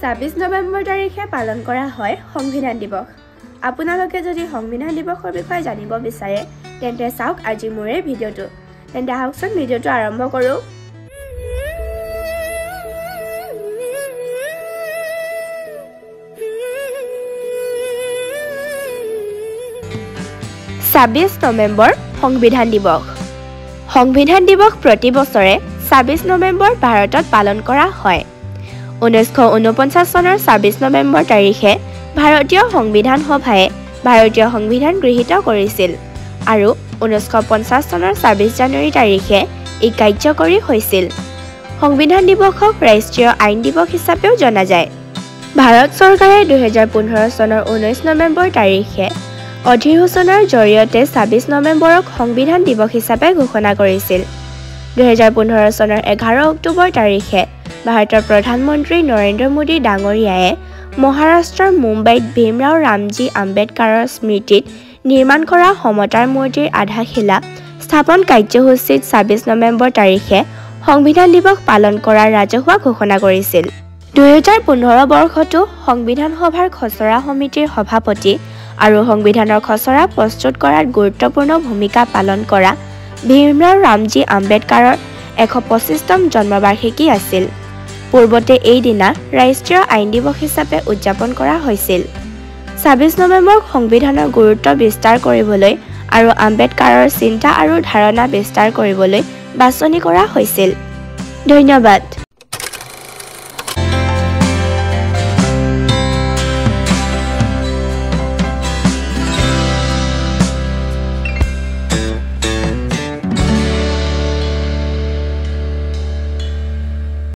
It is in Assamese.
26 নৱেম্বৰ তাৰিখে পালন কৰা হয় সংবিধান দিৱস। আপোনালোকে যদি সংবিধান দিৱসৰ বিষয়ে জানিব বিচাৰে তেন্তে চাওক আজি মোৰ এই ভিডিঅ'টো। তেন্তে আহকচোন ভিডিঅ'টো আৰম্ভ কৰোঁ। নৱেম্বৰ সংবিধান দিৱস। সংবিধান দিৱস প্ৰতি বছৰে 26 নৱেম্বৰ ভাৰতত পালন কৰা হয়। 1949 চনৰ 26 নৱেম্বৰ তাৰিখে ভাৰতীয় সংবিধান সভায়ে ভাৰতীয় সংবিধান গৃহীত কৰিছিল আৰু 1950 চনৰ 26 জানুৱাৰী তাৰিখে ই কাৰ্যকৰী হৈছিল। সংবিধান দিৱসক ৰাষ্ট্ৰীয় আইন দিৱস হিচাপেও জনা যায়। ভাৰত চৰকাৰে 2015 চনৰ 19 নৱেম্বৰ তাৰিখে অধিসূচনাৰ জৰিয়তে 26 নৱেম্বৰক সংবিধান দিৱস হিচাপে ঘোষণা কৰিছিল। 2015 চনৰ 11 অক্টোবৰ তাৰিখে ভাৰতৰ প্ৰধানমন্ত্ৰী নৰেন্দ্ৰ মোদী ডাঙৰীয়াই মহাৰাষ্ট্ৰৰ মুম্বাইত ভীমৰাও ৰামজী আম্বেদকাৰৰ স্মৃতিত নিৰ্মাণ কৰা সমতাৰ মূৰ্তিৰ আধাৰশিলা স্থাপন কাৰ্যসূচীত 26 নৱেম্বৰ তাৰিখে সংবিধান দিৱস পালন কৰাৰ ৰাজহুৱা ঘোষণা কৰিছিল। 2015 বৰ্ষতো সংবিধান সভাৰ খচৰা সমিতিৰ সভাপতি আৰু সংবিধানৰ খচৰা প্ৰস্তুত কৰাত গুৰুত্বপূৰ্ণ ভূমিকা পালন কৰা ভীমৰাও ৰামজী আম্বেদকাৰৰ 125তম জন্মবাৰ্ষিকী আছিল। পূৰ্বতে এই দিনা ৰাষ্ট্ৰীয় আইন দিৱস হিচাপে উদযাপন কৰা হৈছিল। 26 নৱেম্বৰক সংবিধানৰ গুৰুত্ব বিস্তাৰ কৰিবলৈ আৰু আম্বেদকাৰৰ চিন্তা আৰু ধাৰণা বিস্তাৰ কৰিবলৈ বাছনি কৰা হৈছিল। ধন্যবাদ।